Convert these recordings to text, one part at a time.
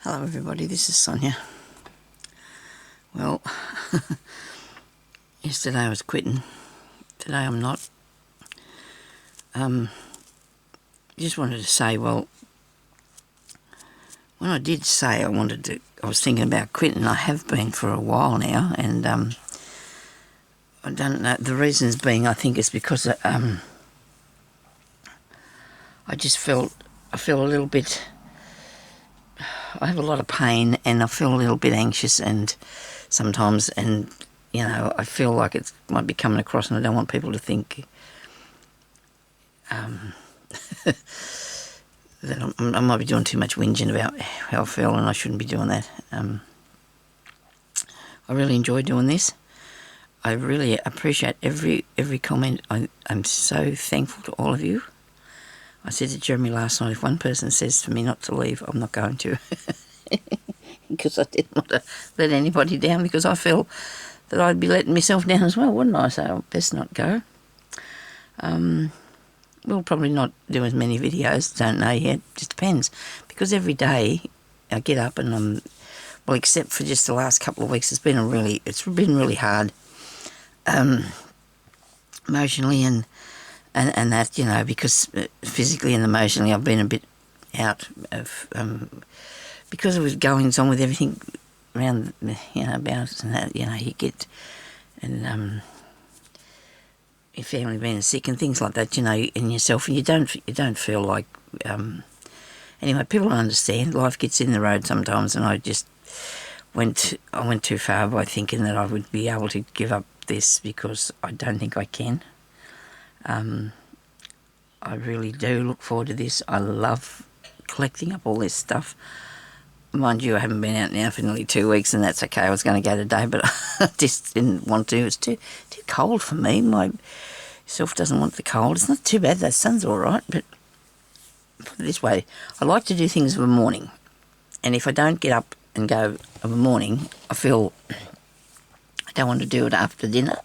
Hello everybody, this is Sonia. Well, yesterday I was quitting. Today I'm not. Just wanted to say, well, when I did say I was thinking about quitting, I have been for a while now, and I don't know, the reasons being, I think it's because I feel a little bit, I have a lot of pain and I feel a little bit anxious and sometimes, and you know, I feel like it might be coming across, and I don't want people to think that I might be doing too much whinging about how I feel, and I shouldn't be doing that. I really enjoy doing this. I really appreciate every comment. I'm so thankful to all of you. I said to Jeremy last night, if one person says for me not to leave, I'm not going to. Because I didn't want to let anybody down, because I feel that I'd be letting myself down as well, wouldn't I? So I'd best not go. We'll probably not do as many videos, don't know yet, just depends. Because every day I get up and well, except for just the last couple of weeks, it's been really hard emotionally and that, you know, because physically and emotionally I've been a bit out of, because of goings on with everything around, you know, about us and that, you know, you get, and your family being sick and things like that, you know, and yourself, and you don't feel like, anyway, people understand, life gets in the road sometimes, and I just went too far by thinking that I would be able to give up this, because I don't think I can. I really do look forward to this. I love collecting up all this stuff. Mind you, I haven't been out now for nearly 2 weeks, and that's okay. I was going to go today, but I just didn't want to. It's too cold for me. Myself doesn't want the cold. It's not too bad. The sun's all right, but put it this way, I like to do things of a morning, and if I don't get up and go of a morning, I feel I don't want to do it after dinner.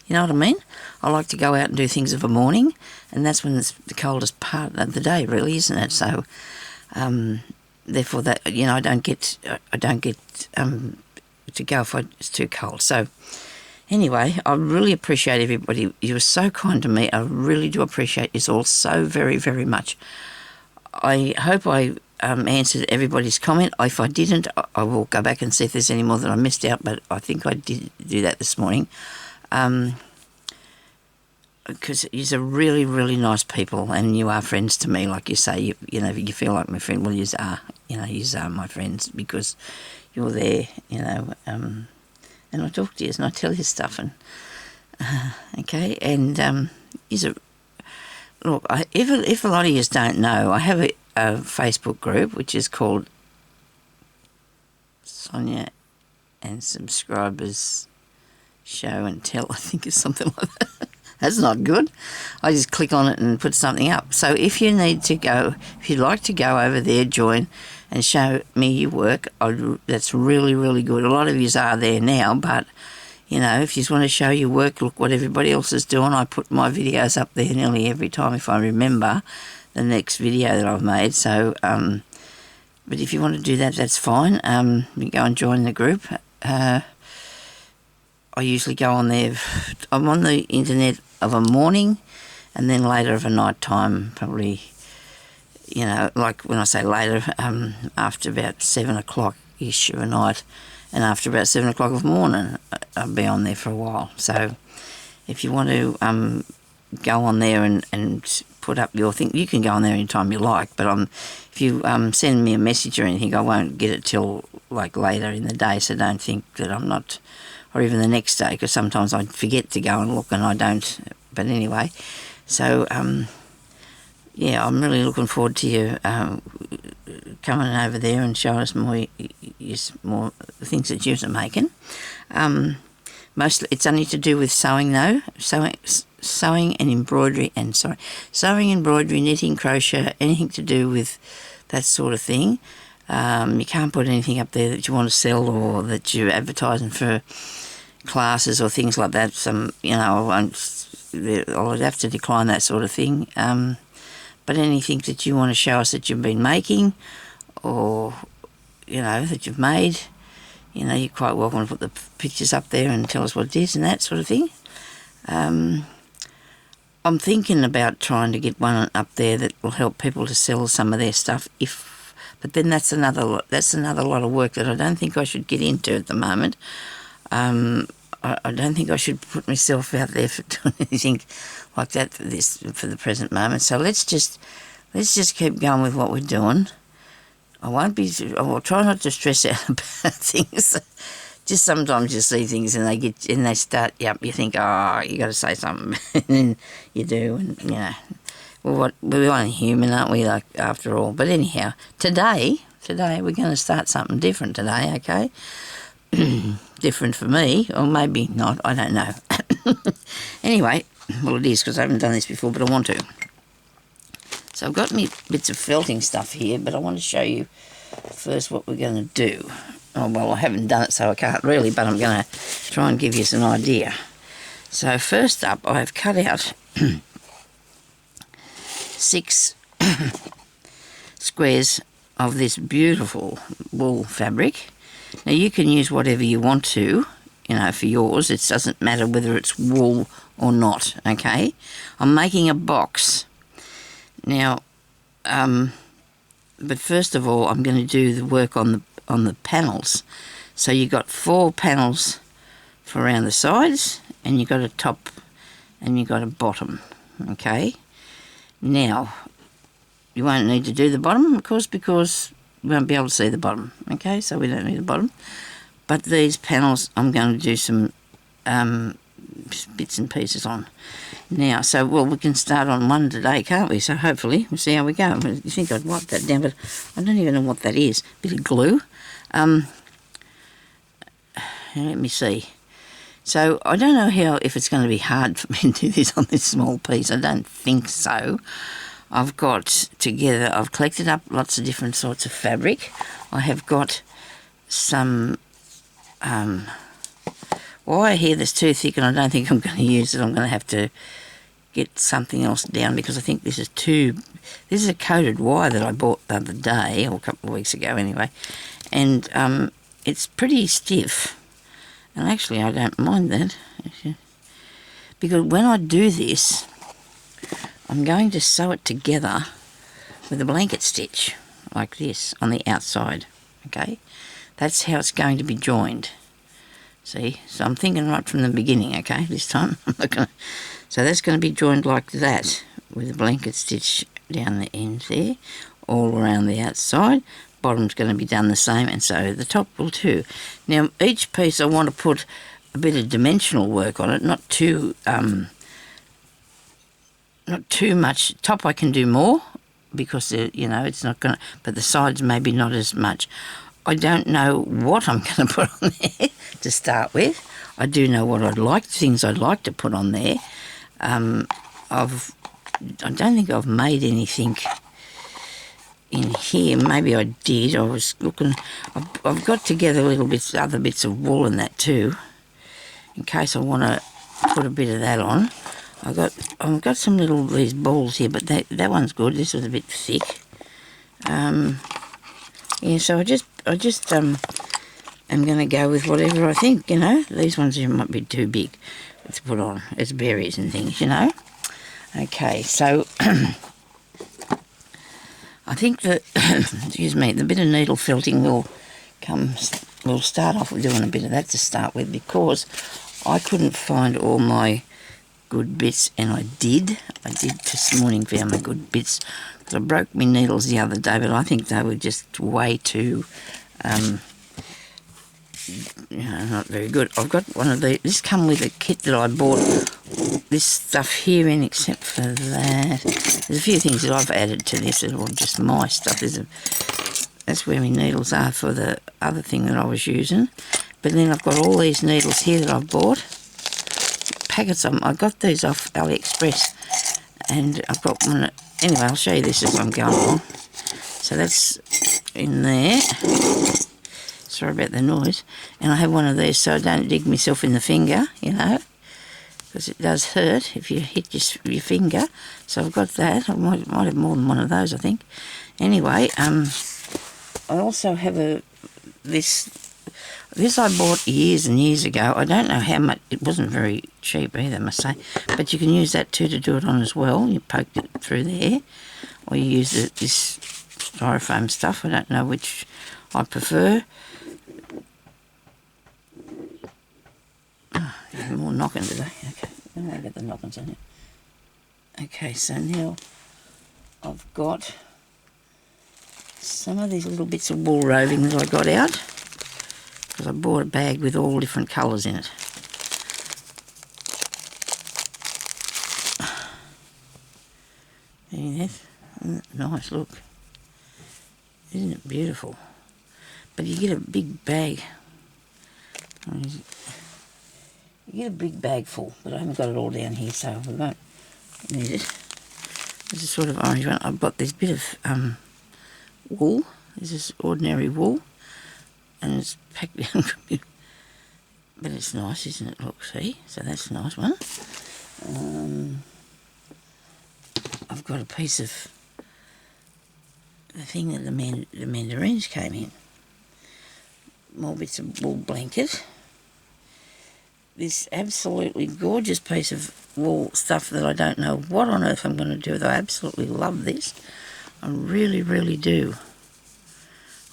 You know what I mean? I like to go out and do things of a morning, and that's when it's the coldest part of the day, really, isn't it? So, therefore, that, you know, I don't get to go if it's too cold. So, anyway, I really appreciate everybody. You were so kind to me. I really do appreciate you all so very, very much. I hope I answered everybody's comment. If I didn't, I will go back and see if there's any more that I missed out, but I think I did do that this morning. Because you're really, really nice people, and you are friends to me, like you say. You know, you feel like my friend. Well, you are. You know, you are my friends because you're there. You know, and I talk to you and I tell you stuff, and okay. And look. If a lot of you don't know, I have a Facebook group which is called Sonia and Subscribers Show and Tell. I think it's something like that. That's not good. I just click on it and put something up. So if you need to go, if you'd like to go over there, join and show me your work, that's really, really good. A lot of yous are there now, but, you know, if you just want to show your work, look what everybody else is doing. I put my videos up there nearly every time if I remember the next video that I've made. So, but if you want to do that, that's fine. You go and join the group. I usually go on there. I'm on the internet of a morning and then later of a night time, probably, you know, like when I say later, after about 7 o'clock-ish of a night, and after about 7 o'clock of the morning, I'll be on there for a while. So if you want to go on there and put up your thing, you can go on there anytime you like, but if you send me a message or anything, I won't get it till like later in the day, so don't think that I'm not, or even the next day, because sometimes I forget to go and look and I don't. But anyway, so yeah, I'm really looking forward to you coming over there and showing us more things that you're making. Mostly, it's only to do with sewing though, sewing and embroidery, sewing, embroidery, knitting, crochet, anything to do with that sort of thing. You can't put anything up there that you want to sell or that you're advertising for classes or things like that. You know, I'll have to decline that sort of thing. But anything that you want to show us that you've been making, or that you've made. You're quite welcome to put the pictures up there and tell us what it is and that sort of thing. I'm thinking about trying to get one up there that will help people to sell some of their stuff. But then that's another lot of work that I don't think I should get into at the moment. I don't think I should put myself out there for doing anything like that for the present moment. So let's just keep going with what we're doing. I will try not to stress out about things. Just sometimes you see things and they start. Yep, you think, oh, you got to say something, and then you do, and we're only human, aren't we? Like, after all. But anyhow, today we're going to start something different today. Okay. Different for me, or maybe not, I don't know. Anyway, well, it is, because I haven't done this before, but I want to. So I've got me bits of felting stuff here, but I want to show you first what we're going to do. Oh, well, I haven't done it, so I can't really, but I'm going to try and give you an idea. So first up, I've cut out 6 squares of this beautiful wool fabric. Now, you can use whatever you want to, for yours. It doesn't matter whether it's wool or not, okay? I'm making a box. Now, but first of all, I'm going to do the work on the panels. So you've got 4 panels for around the sides, and you've got a top and you've got a bottom, okay? Now, you won't need to do the bottom, of course, because we won't be able to see the bottom, okay? So we don't need the bottom. But these panels I'm going to do some bits and pieces on. Now, so, we can start on one today, can't we? So hopefully we'll see how we go. You think I'd wipe that down, but I don't even know what that is. Bit of glue. Let me see. So I don't know if it's going to be hard for me to do this on this small piece. I don't think so. I've collected up lots of different sorts of fabric. I have got some wire here that's too thick, and I don't think I'm going to use it. I'm going to have to get something else down, because I think this is a coated wire that I bought the other day, or a couple of weeks ago anyway, and it's pretty stiff. And actually, I don't mind that, because when I do this, I'm going to sew it together with a blanket stitch, like this, on the outside, okay? That's how it's going to be joined. See? So I'm thinking right from the beginning, okay, this time. So that's going to be joined like that, with a blanket stitch down the end there, all around the outside. Bottom's going to be done the same, and so the top will too. Now, each piece I want to put a bit of dimensional work on it, not too much. Top I can do more, because it's not going to, but the sides maybe not as much. I don't know what I'm going to put on there to start with. I do know what things I'd like to put on there. I don't think I've made anything in here. Maybe I did. I was looking. I've got together other bits of wool and that too, in case I want to put a bit of that on. I've got some these balls here, but that one's good. This was a bit thick. Yeah, so I just am going to go with whatever I think, These ones here might be too big to put on as berries and things, Okay, so I think that, excuse me, the bit of needle felting we'll start off with doing a bit of that to start with, because I couldn't find all my good bits, and I did this morning found my good bits. I broke my needles the other day, but I think they were just way too, not very good. I've got one of these. This come with a kit that I bought this stuff here in, except for that. There's a few things that I've added to this that are just my stuff. That's where my needles are for the other thing that I was using. But then I've got all these needles here that I've bought. Packets of them. I got these off AliExpress, and I've got one. Anyway, I'll show you this as I'm going along. So that's in there. Sorry about the noise. And I have one of these so I don't dig myself in the finger, because it does hurt if you hit your finger. So I've got that. I might have more than one of those, I think. Anyway, I also have this I bought years and years ago. I don't know how much. It wasn't very cheap either, I must say. But you can use that too to do it on as well. You poke it through there, or you use this styrofoam stuff. I don't know which I prefer. Oh, there's more knocking today. Okay, I'm going to get the knockings on it. Okay, so now I've got some of these little bits of wool roving that I got out, because I bought a bag with all different colours in it. There, nice, look. Isn't it beautiful? But you get a big bag. You get a big bag full, but I haven't got it all down here, so we won't need it. This is sort of orange one. I've got this bit of wool. This is ordinary wool, and it's packed down. But it's nice, isn't it? Look, see? So that's a nice one. I've got a piece of the thing that the mandarins came in. More bits of wool blanket. This absolutely gorgeous piece of wool stuff that I don't know what on earth I'm going to do with. I absolutely love this. I really, really do.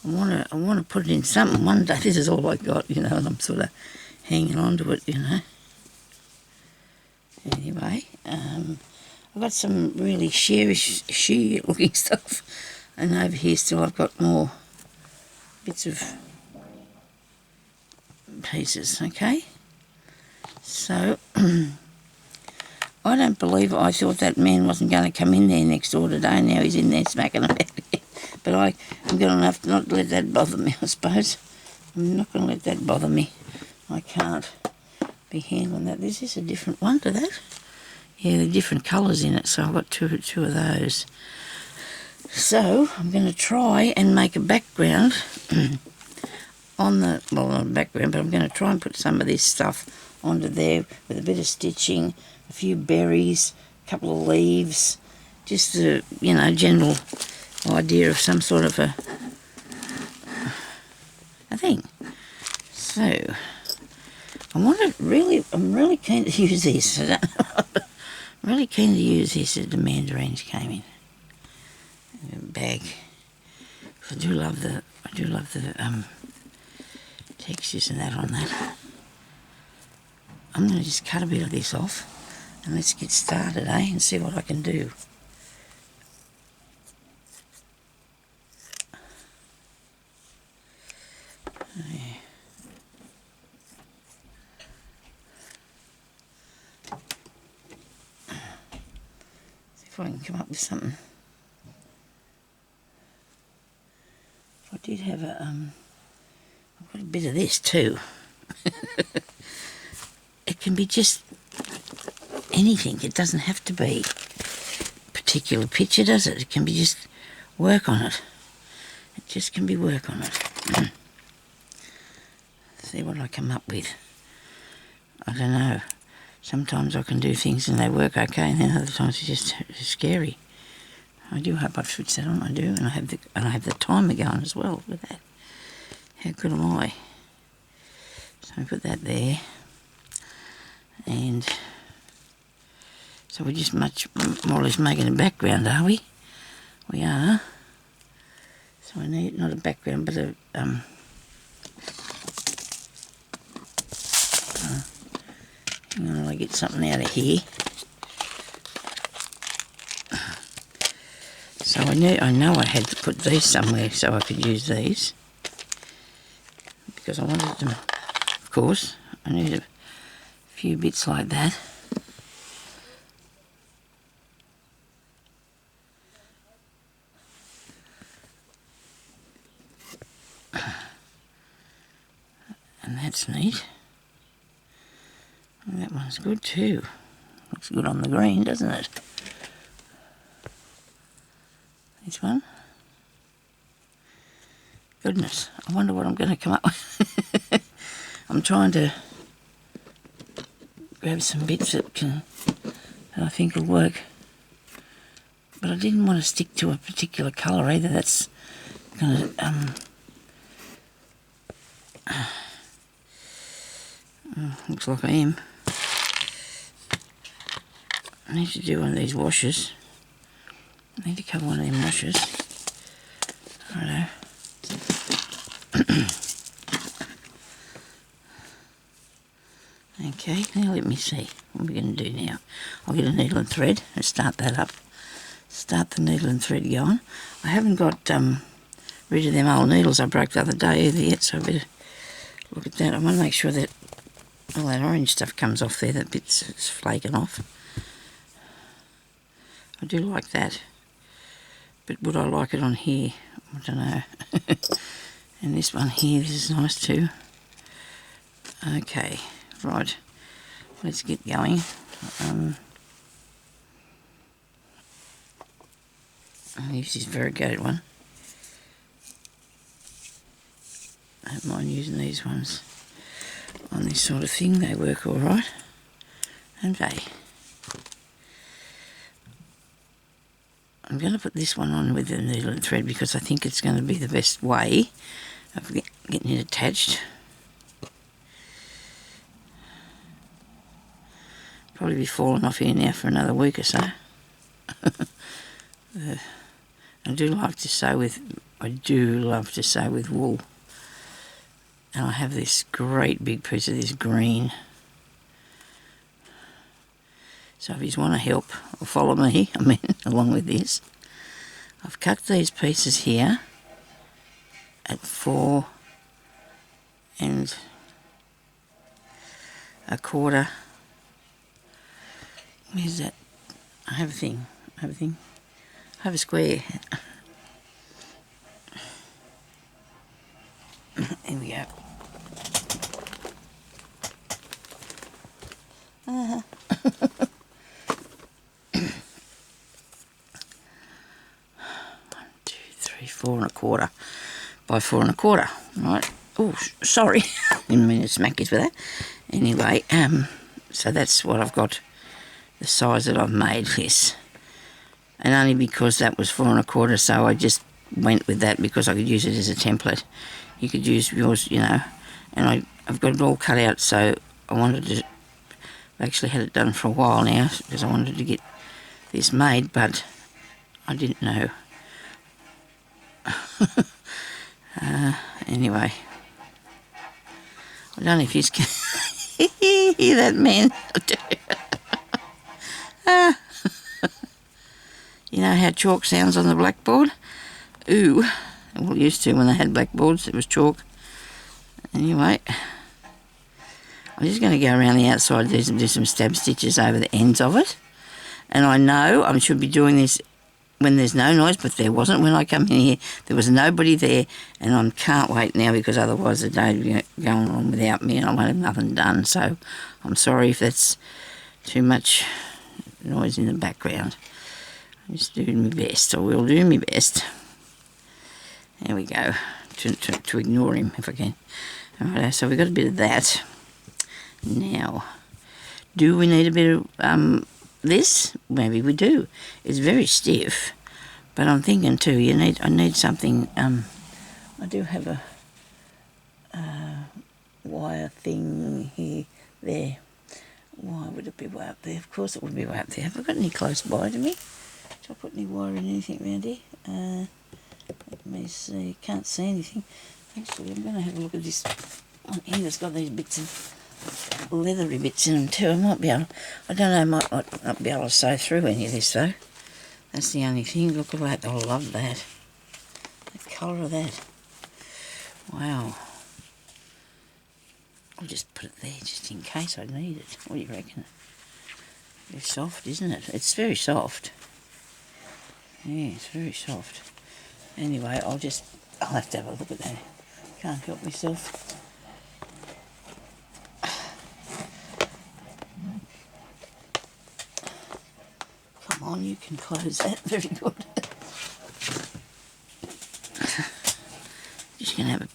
I want to put it in something one day. This is all I got, you know, and I'm sort of hanging on to it, you know. Anyway, I've got some really sheer looking stuff, and over here still I've got more bits of pieces, okay? So, I don't believe I thought that man wasn't going to come in there next door today. Now he's in there smacking about it. But I'm going to have to not let that bother me, I suppose. I'm not going to let that bother me. I can't be handling that. This is a different one to that. Yeah, there are different colours in it, so I've got two of those. So, I'm going to try and make a background on the, well, not a background, but I'm going to try and put some of this stuff onto there with a bit of stitching, a few berries, a couple of leaves, just a, you know, general idea of some sort of a thing. So, I'm really keen to use this. I'm really keen to use this as the mandarins came in a bag. I do love the textures and that on that. I'm going to just cut a bit of this off and let's get started, and see what I can do. Yeah. See if I can come up with something. I did have I've got a bit of this too. It can be just anything. It doesn't have to be a particular picture, does it? It can be just work on it. It just can be work on it. See what I come up with. I don't know. Sometimes I can do things and they work okay, and then other times it's just scary. I do hope I've switched that on. I do, and I have the timer going as well with that. How good am I? So I put that there, and so we're just more or less making a background, are we? We are. So I need not a background, but a hang on, I get something out of here. So I know I had to put these somewhere so I could use these, because I wanted them. Of course, I need a few bits like that. And that's neat. And that one's good too. Looks good on the green, doesn't it? This one. Goodness, I wonder what I'm going to come up with. I'm trying to grab some bits that I think will work. But I didn't want to stick to a particular colour either. That's going to, looks like I am. I need to do one of these washers. I need to cover one of them washers. Righto. Okay, now let me see what we're going to do now. I'll get a needle and thread and start that up. Start the needle and thread going. I haven't got rid of them old needles I broke the other day either yet, so I better look at that. I want to make sure that all that orange stuff comes off there, that bit's flaking off. I do like that, but would I like it on here? I don't know. And this one here, this is nice too. Okay, right, let's get going. I'll use this variegated one. I don't mind using these ones on this sort of thing, they work alright. Okay. I'm going to put this one on with the needle and thread because I think it's going to be the best way of getting it attached. Probably be falling off here now for another week or so. I do love to sew with wool. And I have this great big piece of this green. So if you want to help or follow me, along with this, I've cut these pieces here at 4 1/4. Where's that? I have a thing. I have a square. Here we go. Uh-huh. 4 1/4 by 4 1/4, right? Oh, sorry, didn't mean to smack you with that. Anyway, so that's what I've got, the size that I've made this, and only because that was 4 1/4, so I just went with that because I could use it as a template. You could use yours, you know, and I've got it all cut out, so I wanted to, I actually had it done for a while now because I wanted to get this made, but I didn't know. Anyway, I don't know if you can hear that, man. You know how chalk sounds on the blackboard? Ooh, well, used to when they had blackboards, it was chalk. Anyway, I'm just going to go around the outside, do some stab stitches over the ends of it. And I know I should be doing this when there's no noise, but there wasn't when I come in here. There was nobody there, and I can't wait now because otherwise the day would be going on without me and I won't have nothing done. So I'm sorry if that's too much noise in the background. I'm just doing my best. I will do my best. There we go. To ignore him if I can. Alright, so we've got a bit of that. Now, do we need a bit of this? Maybe we do. It's very stiff, but I'm thinking too, I need something. I do have a wire thing here, there. Why would it be way up there? Of course it would be way up there. Have I got any close by to me? Did I put any wire in anything around here? Let me see. Can't see anything. Actually, I'm going to have a look at this one here that's got these bits of leathery bits in them too. I might be able, I don't know, I might not be able to sew through any of this though. That's the only thing. Look at that. I love that. The colour of that. Wow. I'll just put it there just in case I need it. What do you reckon? Very soft, isn't it? It's very soft. Yeah, it's very soft. Anyway, I'll have to have a look at that. Can't help myself. Come on, you can close that. Very good. Just going to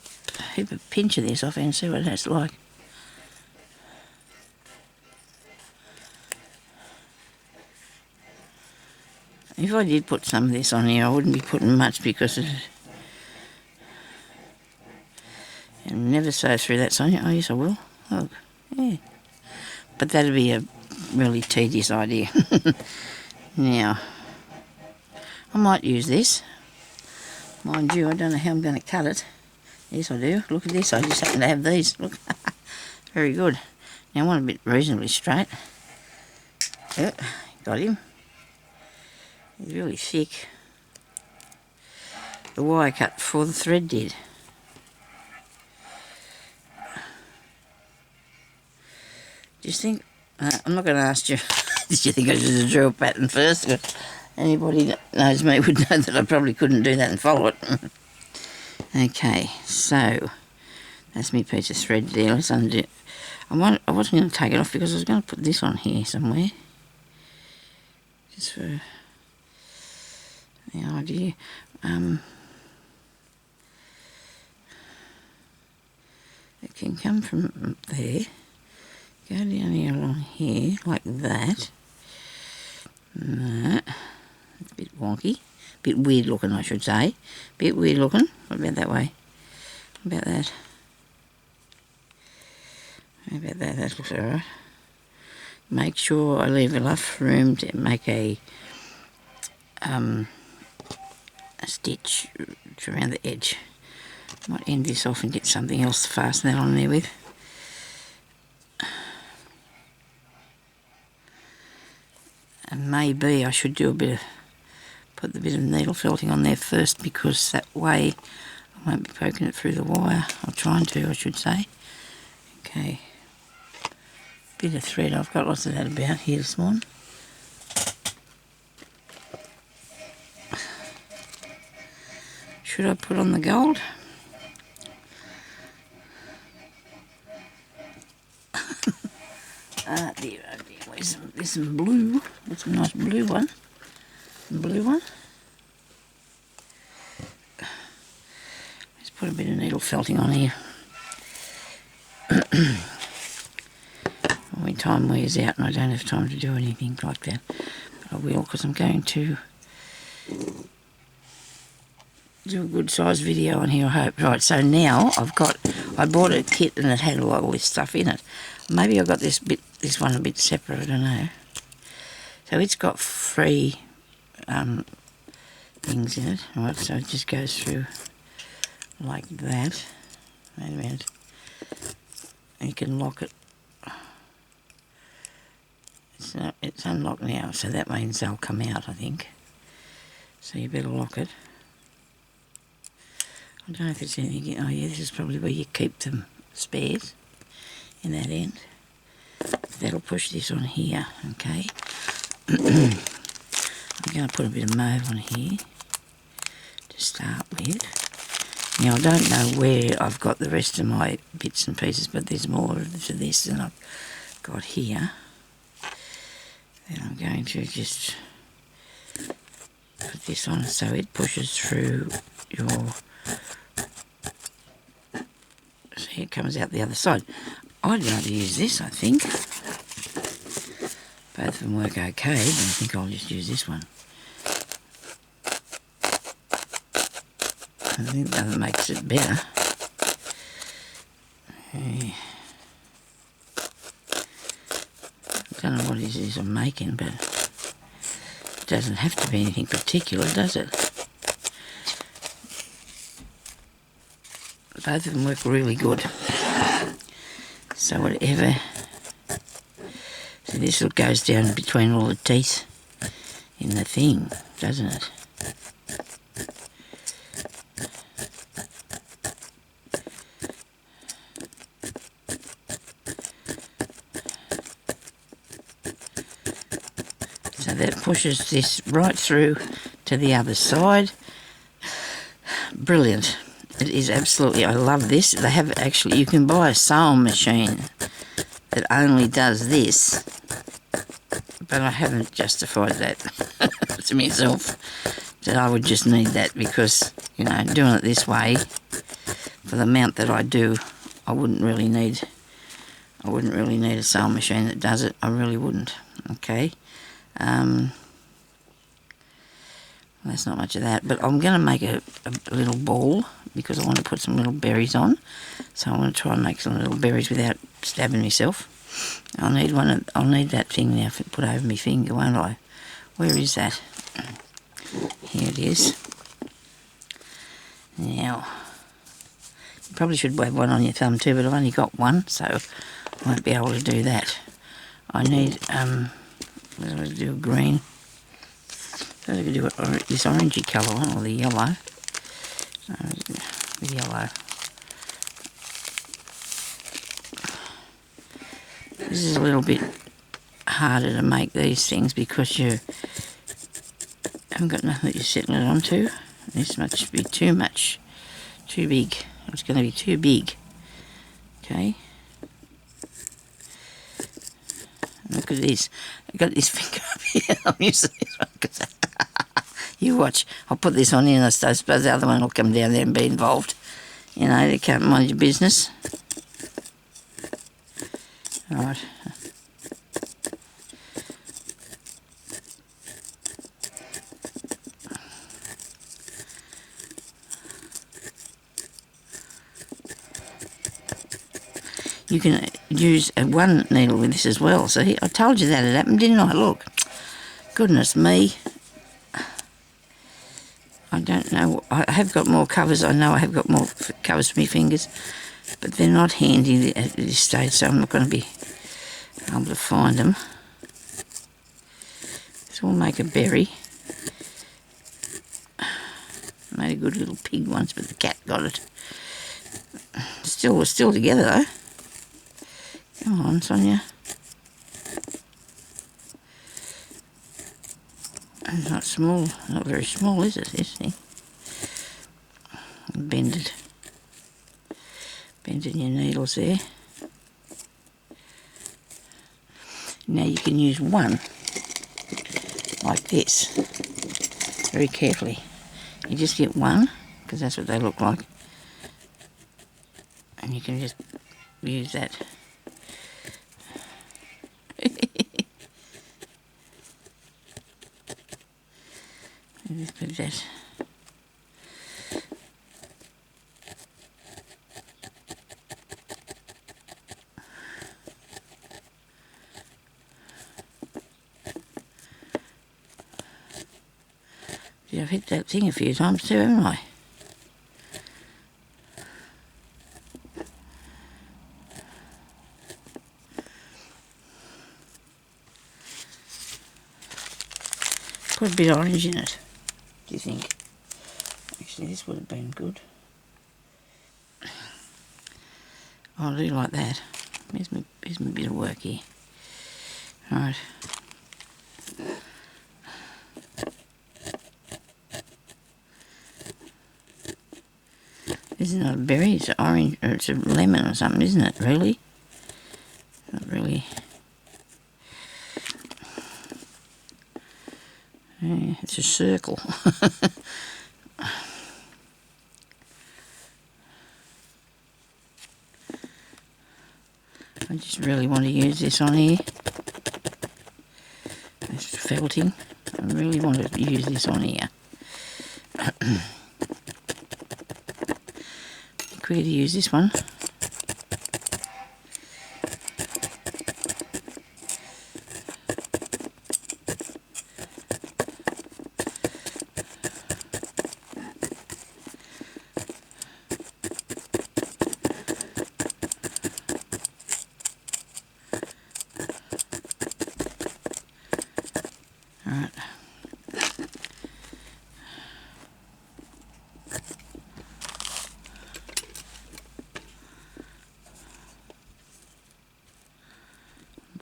have a pinch of this off and see what that's like. If I did put some of this on here, I wouldn't be putting much because And never sew through that, Sonia. Oh, yes, I will. Oh, yeah. But that'd be a really tedious idea. Now, I might use this. Mind you, I don't know how I'm going to cut it. Yes, I do. Look at this. I just happen to have these. Look. Very good. Now, I want a bit reasonably straight. Yep, got him. He's really thick. The wire cut before the thread did. Just think, I'm not going to ask you, did you think I should draw a pattern first? Anybody that knows me would know that I probably couldn't do that and follow it. Okay, so that's my piece of thread there. Let's undo it. I wasn't going to take it off because I was going to put this on here somewhere. Just for the idea. It can come from there. Go down here along here, like that. No, it's a bit wonky. A bit weird looking, I should say. Bit weird looking. What about that way? What about that? How about that? That looks alright. Make sure I leave enough room to make a stitch around the edge. Might end this off and get something else to fasten that on there with. And maybe I should do put the bit of needle felting on there first, because that way I won't be poking it through the wire. I'm trying to, I should say. Okay. Bit of thread, I've got lots of that about here this morning. Should I put on the gold? There's some blue. That's a nice blue one. Blue one. Let's put a bit of needle felting on here. When time wears out and I don't have time to do anything like that, but I will, because I'm going to do a good size video on here, I hope. Right, so now I bought a kit and it had all this stuff in it. Maybe I got this one a bit separate, I don't know. So it's got 3 things in it. Right, so it just goes through like that. Wait a minute. And you can lock it. It's unlocked now, so that means they'll come out, I think. So you better lock it. I don't know if there's anything. Oh yeah, this is probably where you keep them spares, in that end. That'll push this on here, okay. I'm going to put a bit of mauve on here to start with. Now I don't know where I've got the rest of my bits and pieces, but there's more to this than I've got here. Then I'm going to just put this on so it pushes through your... See, it comes out the other side. I'd rather use this, I think. Both of them work okay, but I think I'll just use this one. I think the other makes it better. I don't know what it is I'm making, but it doesn't have to be anything particular, does it? Both of them work really good. So whatever. So this goes down between all the teeth in the thing, doesn't it? So that pushes this right through to the other side. Brilliant. It is absolutely, I love this. They have actually, you can buy a sewing machine that only does this, but I haven't justified that to myself, that I would just need that because, you know, doing it this way, for the amount that I do, I wouldn't really need a sewing machine that does it. I really wouldn't, okay? There's not much of that, but I'm going to make a little ball because I want to put some little berries on. So I'm going to try and make some little berries without stabbing myself. I'll need that thing now to put over my finger, won't I? Where is that? Here it is. Now, you probably should have one on your thumb too, but I've only got one, so I won't be able to do that. I need, what do I do, green? So I could do this orangey colour one, or the yellow. The yellow. This is a little bit harder to make these things because you haven't got nothing that you're setting it onto. This must be too big. It's going to be too big. Okay. Look at this. I've got this finger up here. I'm using this one because you watch. I'll put this on here and I suppose the other one will come down there and be involved. You know, they can't mind your business. Right. You can use one needle with this as well. So I told you that it happened, didn't I? Look. Goodness me. I don't know. I have got more covers. I know I have got more covers for my fingers. But they're not handy at this stage, so I'm not going to be able to find them. So we'll make a berry. Made a good little pig once, but the cat got it. We're still together though. Come on, Sonia. It's not small, not very small, is it, this thing? Bended your needles there. Now you can use one like this, very carefully. You just get one, because that's what they look like. And you can just use that. Just put that. Yeah, I've hit that thing a few times too, haven't I? Put a bit of orange in it, do you think? Actually, this would have been good. I do like that. Here's my bit of work here. Right. This is not a berry, it's an orange, or it's a lemon or something, isn't it, really? Not really. Yeah, it's a circle. I just really want to use this on here. It's felting. I really want to use this on here. Quicker to use this one. Alright.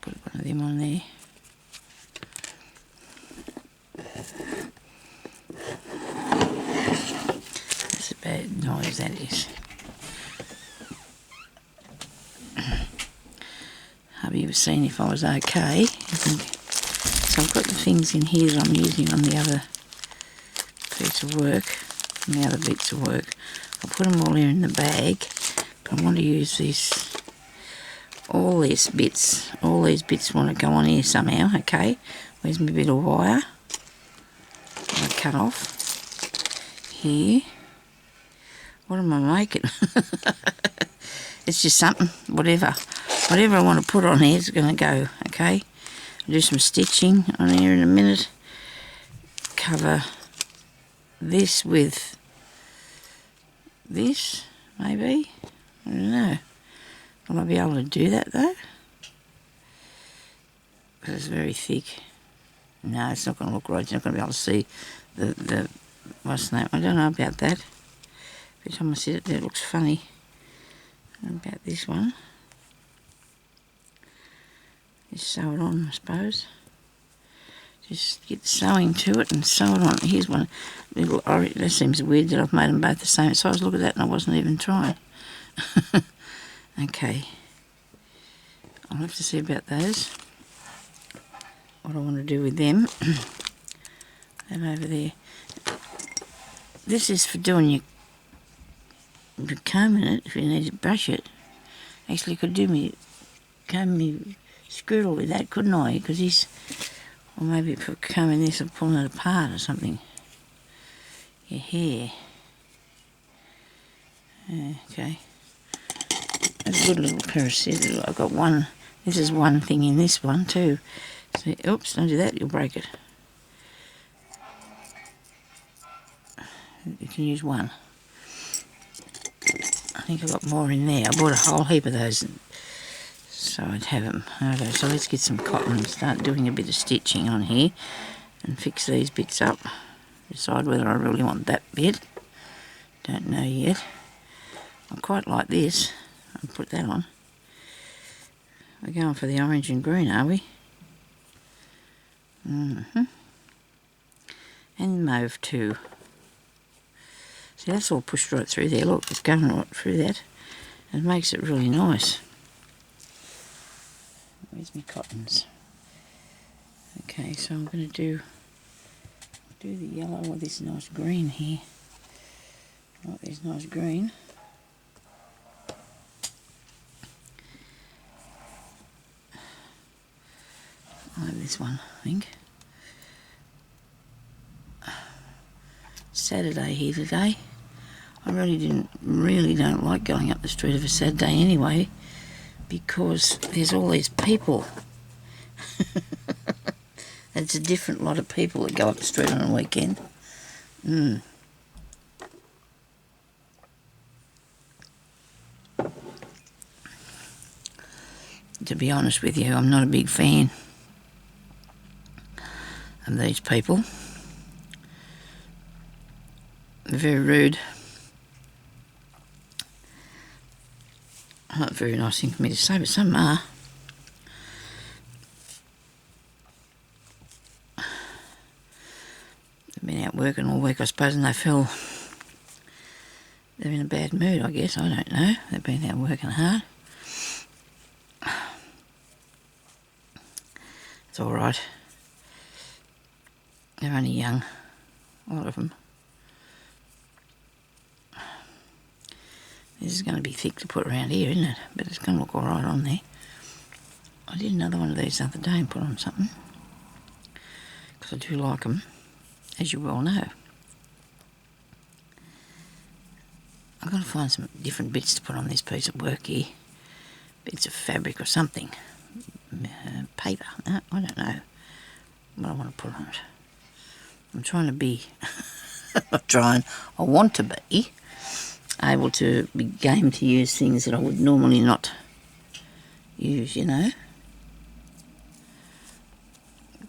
Put one of them on there. That's a bad noise, that is. Have you ever seen if I was okay? So I've got the things in here that I'm using on the other piece of work, and the other bits of work. I'll put them all here in the bag, but I want to use this, all these bits want to go on here somehow, okay? Where's my bit of wire? Okay. cut off here. What am I making? It's just something, whatever I want to put on here is going to go, okay? I'll do some stitching on here in a minute. Cover this with this, maybe. I don't know. Will I be able to do that though? Because it's very thick. No, it's not going to look right. You're not going to be able to see the what's the name? I don't know about that. Every time I sit it there, it looks funny. About this one. Just sew it on, I suppose. Just get sewing to it and sew it on. Here's one little orange. That seems weird that I've made them both the same size. Look at that, and I wasn't even trying. Okay. I'll have to see about those. What I want to do with them. And over there. This is for doing your combing it if you need to brush it. Actually, could do me comb me squirrel with that, couldn't I? Because he's, or maybe for combing this or pulling it apart or something. Your hair. Okay. That's a good little pair of scissors. I've got one. This is one thing in this one too. So, oops, don't do that. You'll break it. You can use one. I think I've got more in there. I bought a whole heap of those so I'd have them. Okay, so let's get some cotton and start doing a bit of stitching on here and fix these bits up. Decide whether I really want that bit. Don't know yet. I quite like this. I'll put that on. We're going for the orange and green, are we? And mauve too. See, that's all pushed right through there. Look, it's going right through that. It makes it really nice. Where's my cottons? Okay, so I'm going to do the yellow with this nice green here. Like this nice green. I like this one, I think. Saturday here today. I really don't like going up the street of a Saturday anyway, because there's all these people. It's a different lot of people that go up the street on a weekend. To be honest with you, I'm not a big fan of these people. They're very rude. Not a very nice thing for me to say, but some are. They've been out working all week, I suppose, and they're in a bad mood, I guess. I don't know. They've been out working hard. It's all right. They're only young, a lot of them. This is going to be thick to put around here, isn't it? But it's going to look all right on there. I did another one of these the other day and put on something, because I do like them, as you well know. I've got to find some different bits to put on this piece of work here. Bits of fabric or something. Paper. No, I don't know what I want to put on it. I'm trying to be, not trying, I want to be able to be game to use things that I would normally not use, you know.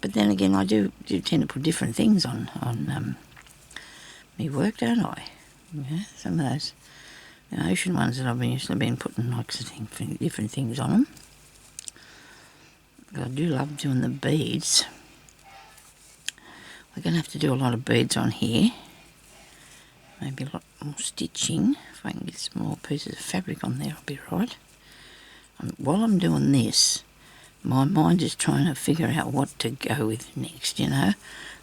But then again, I do tend to put different things on me work, don't I? Yeah, some of those ocean ones that I've usually been putting like different things on them. But I do love doing the beads. We're going to have to do a lot of beads on here. Maybe a lot more stitching. If I can get some more pieces of fabric on there, I'll be right. While I'm doing this, my mind is trying to figure out what to go with next, you know,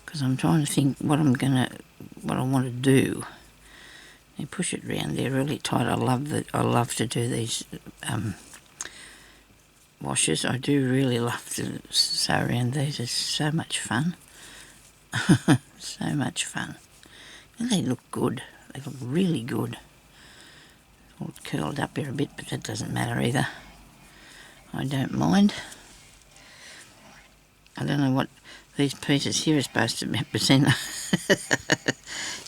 because I'm trying to think what I want to do. And push it around there really tight. I love to do these washes. I do really love to sew around these. It's so much fun. So much fun. And they look good. They look really good. All curled up here a bit, but that doesn't matter either. I don't mind. I don't know what these pieces here are supposed to represent.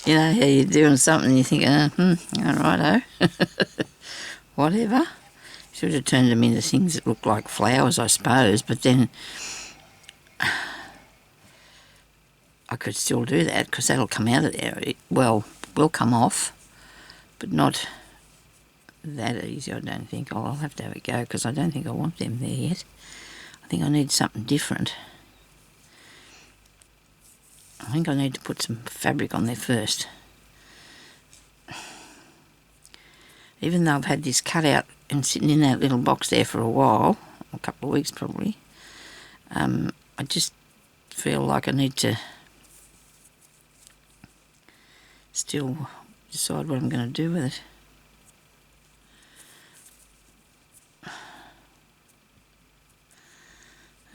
You know how you're doing something and you think, alrighto. Whatever. Should have turned them into things that look like flowers, I suppose, but then I could still do that because that'll come out of there. Well, will come off, but not that easy, I don't think. I'll have to have a go because I don't think I want them there yet. I think I need something different. I think I need to put some fabric on there first. Even though I've had this cut out and sitting in that little box there for a while, a couple of weeks probably, I just feel like I need to still decide what I'm going to do with it.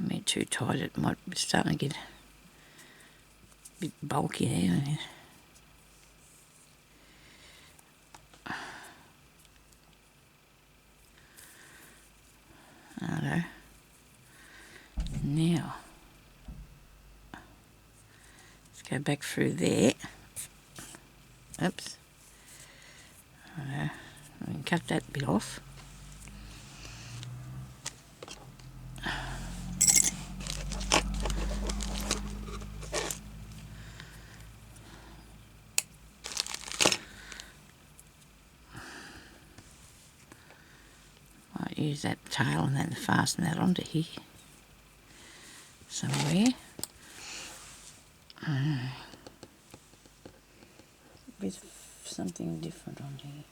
I mean, too tight, it might be starting to get a bit bulky there. I don't know. Now, let's go back through there. Oops. I can cut that bit off. Might use that tail and then fasten that onto here somewhere. With something different on here.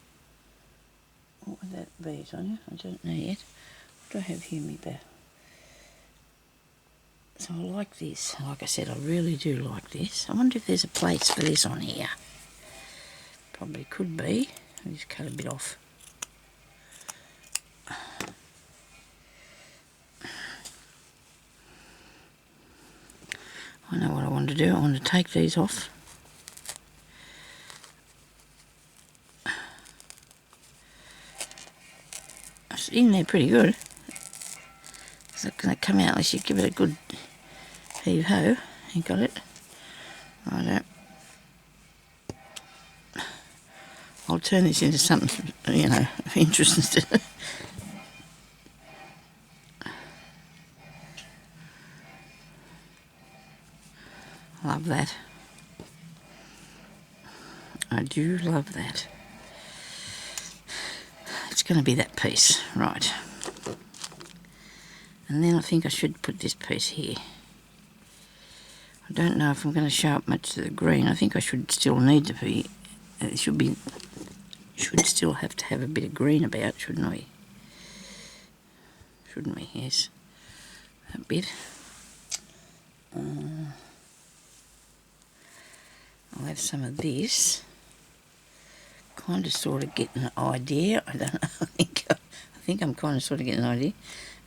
What would that be, Sonia? I don't know yet. What do I have here, me bear? So I like this. Like I said, I really do like this. I wonder if there's a place for this on here. Probably could be. I'll just cut a bit off. I know what I want to do. I want to take these off. It's in there pretty good. It's not going to come out unless you give it a good heave-ho. You got it? Righto. I'll turn this into something, you know, interesting. Love that. I do love that. It's going to be that piece, right. And then I think I should put this piece here. I don't know if I'm going to show up much of the green. I think I should still need to be, should still have to have a bit of green about, shouldn't we? Shouldn't we? Yes. A bit. I'll have some of this. Kind of sort of getting an idea. I don't know. I think I'm kind of sort of getting an idea.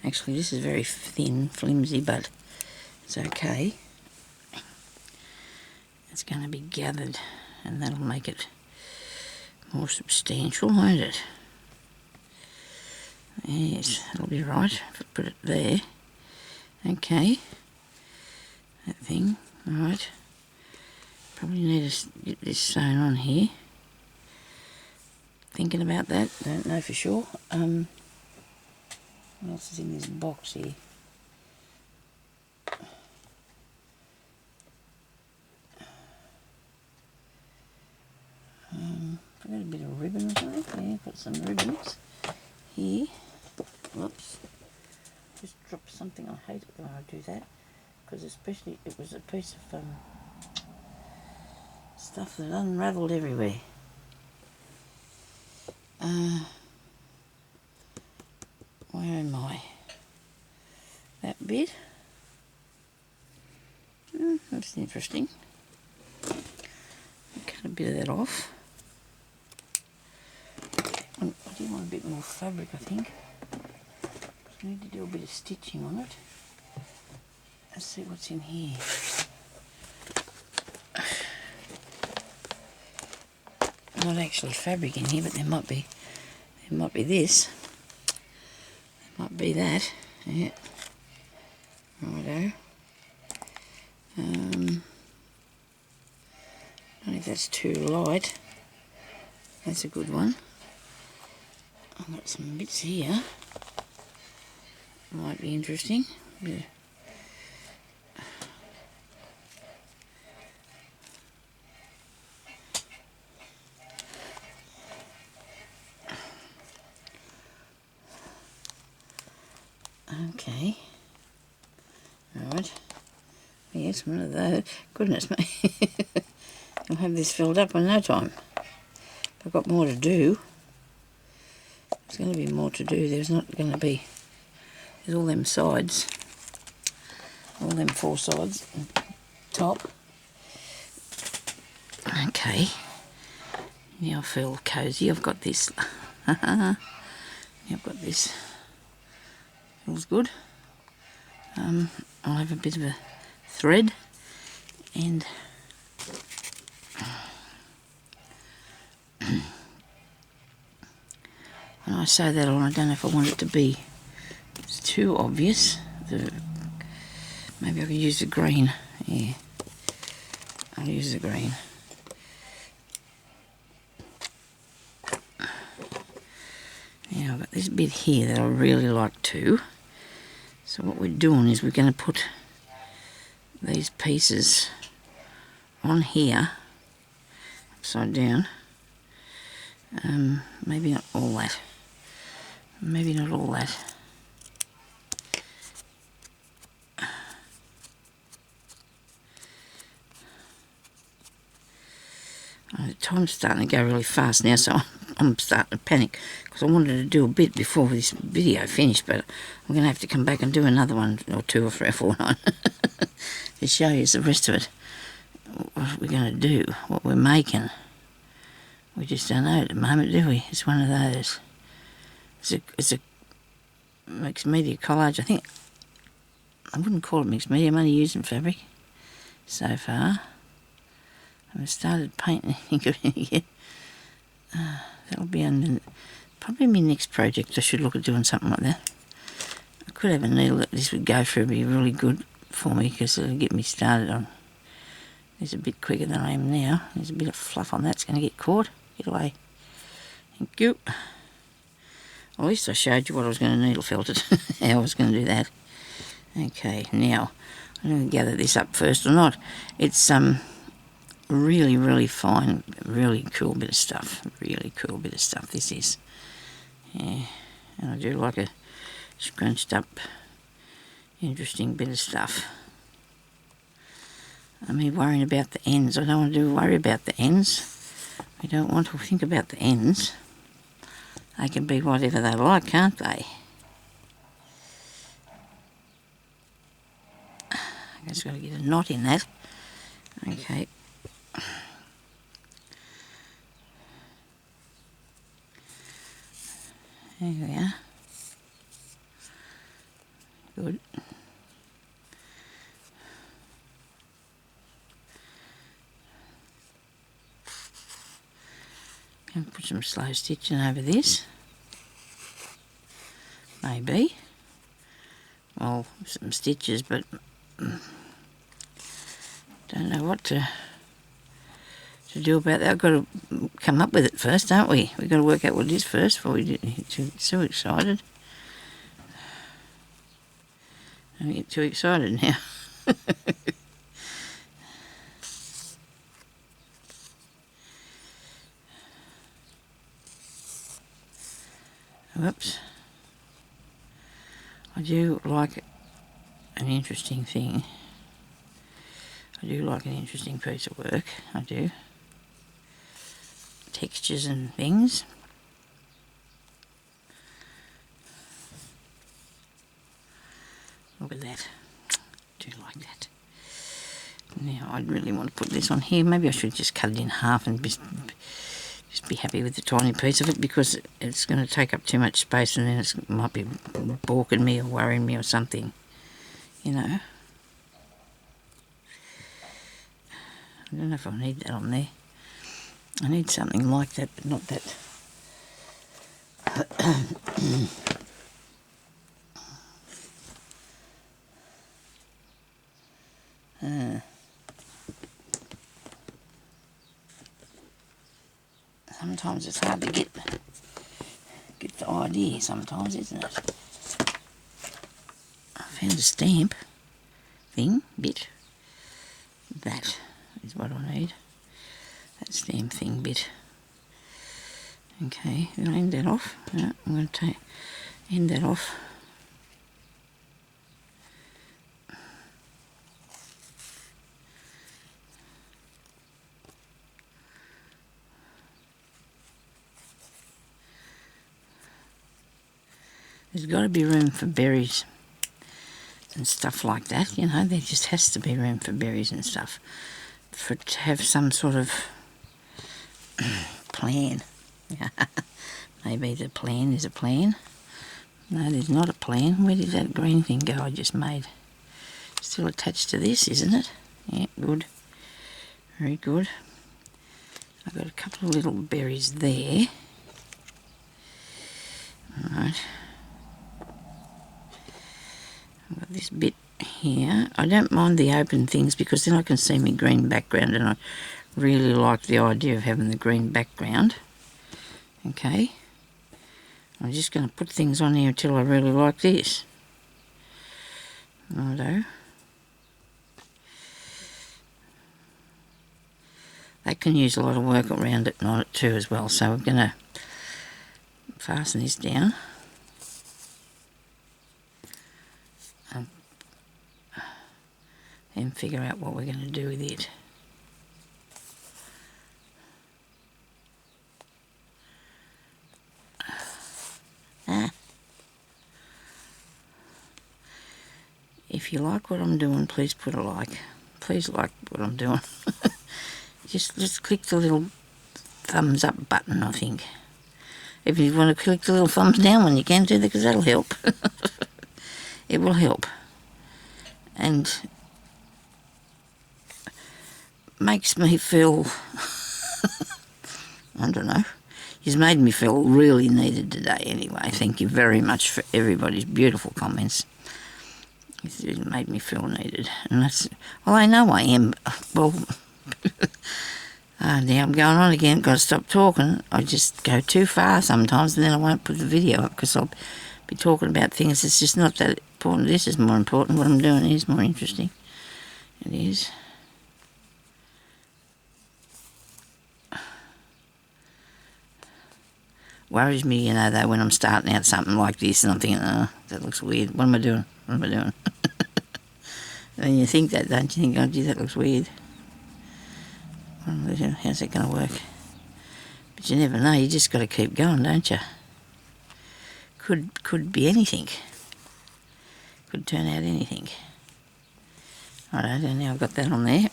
Actually, this is very thin, flimsy, but it's okay. It's going to be gathered, and that'll make it more substantial, won't it? Yes, that'll be right if I put it there. Okay. That thing. Right. Probably need to get this sewn on here. Thinking about that, don't know for sure. What else is in this box here? I've got a bit of ribbon or something. Yeah, got some ribbons here. Whoops. Just dropped something. I hate it when I do that, because especially it was a piece of stuff that unravelled everywhere. Where am I? That bit. That's interesting. Cut a bit of that off. I do want a bit more fabric, I think. I need to do a bit of stitching on it. Let's see what's in here. not actually fabric in here, but there might be this. There might be that. Yeah. Righto. I don't know if that's too light. That's a good one. I've got some bits here. Might be interesting. Yeah. Okay. Alright. Yes, one of those. Goodness me. I'll have this filled up in no time. I've got more to do. There's going to be more to do. There's not going to be... There's all them sides. All them 4 sides. Top. Okay. Now I feel cosy. I've got this. Now I've got this. Feels good. I'll have a bit of a thread and when I sew that on, I don't know if I want it to be too obvious. Maybe I could use the green. Yeah, I'll use the green. Now I've got this bit here that I really like too. So what we're doing is we're going to put these pieces on here, upside down. Maybe not all that. Maybe not all that. The time's starting to go really fast now, so I'm starting to panic because I wanted to do a bit before this video finished, but I'm going to have to come back and do another one or 2 or 3 or 4 to show you the rest of it. What we're going to do, what we're making. We just don't know at the moment, do we? It's one of those. It's a mixed media collage. I think I wouldn't call it mixed media. I'm only using fabric so far. I haven't started painting anything yet. That'll be under probably my next project. I should look at doing something like that. I could have a needle that this would go through. It'd be really good for me because it'll get me started on. It's a bit quicker than I am now. There's a bit of fluff on that. It's going to get caught. Get away. Thank you. Well, at least I showed you what I was going to needle felt it. How I was going to do that. Okay, now I'm going to gather this up first or not. It's really, really fine, really cool bit of stuff. Really cool bit of stuff this is. Yeah, and I do like a scrunched up, interesting bit of stuff. I mean, worrying about the ends. I don't want to worry about the ends. I don't want to think about the ends. They can be whatever they like, can't they? I just got to get a knot in that. Okay. There we are. Good. And put some slow stitching over this. Maybe. Well, some stitches, but don't know what to do about that. I've got to come up with it first, don't we? We've got to work out what it is first before we get so excited. Don't get too excited now. Whoops. I do like an interesting thing. I do like an interesting piece of work. I do. Textures and things. Look at that. I do like that. Now, I'd really want to put this on here. Maybe I should just cut it in half and just be happy with the tiny piece of it because it's going to take up too much space and then it might be balking me or worrying me or something, you know. I don't know if I need that on there. I need something like that, but not that. Sometimes it's hard to get the idea sometimes, isn't it? I found a stamp thing, bit. That is what I need. That stamp thing bit. Okay, we'll end that off. No, I'm going to end that off. There's got to be room for berries and stuff like that, you know. There just has to be room for berries and stuff. For to have some sort of plan. Maybe the plan is a plan. No, there's not a plan. Where did that green thing go I just made? Still attached to this, isn't it? Yeah, good. Very good. I've got a couple of little berries there. Alright. I've got this bit here. I don't mind the open things because then I can see my green background, and I really like the idea of having the green background. Okay. I'm just going to put things on here until I really like this. Righto. That can use a lot of work around it and on it too as well, so I'm going to fasten this down. And figure out what we're going to do with it. If you like what I'm doing, please put a like. Please like what I'm doing. just click the little thumbs up button, I think. If you want to click the little thumbs down one, you can do that, because that'll help. It will help. And makes me feel, I don't know, he's made me feel really needed today anyway. Thank you very much for everybody's beautiful comments. It's made me feel needed. And that's, well, I know I am. Well, now I'm going on again, got to stop talking. I just go too far sometimes, and then I won't put the video up because I'll be talking about things that's just not that important. This is more important. What I'm doing is more interesting. It is. Worries me, you know, though, when I'm starting out something like this and I'm thinking, oh, that looks weird. What am I doing? What am I doing? And you think that, don't you? Think, oh, gee, that looks weird. How's it going to work? But you never know. You just got to keep going, don't you? Could be anything. Could turn out anything. Alright, and now I've got that on there.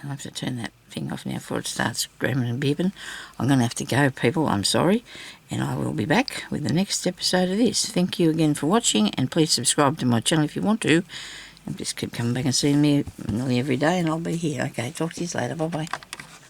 I'll have to turn that thing off now before it starts grabbing and beeping. I'm going to have to go, people. I'm sorry. And I will be back with the next episode of this. Thank you again for watching, and please subscribe to my channel if you want to. And just keep coming back and seeing me nearly every day, and I'll be here. Okay, talk to you later. Bye-bye.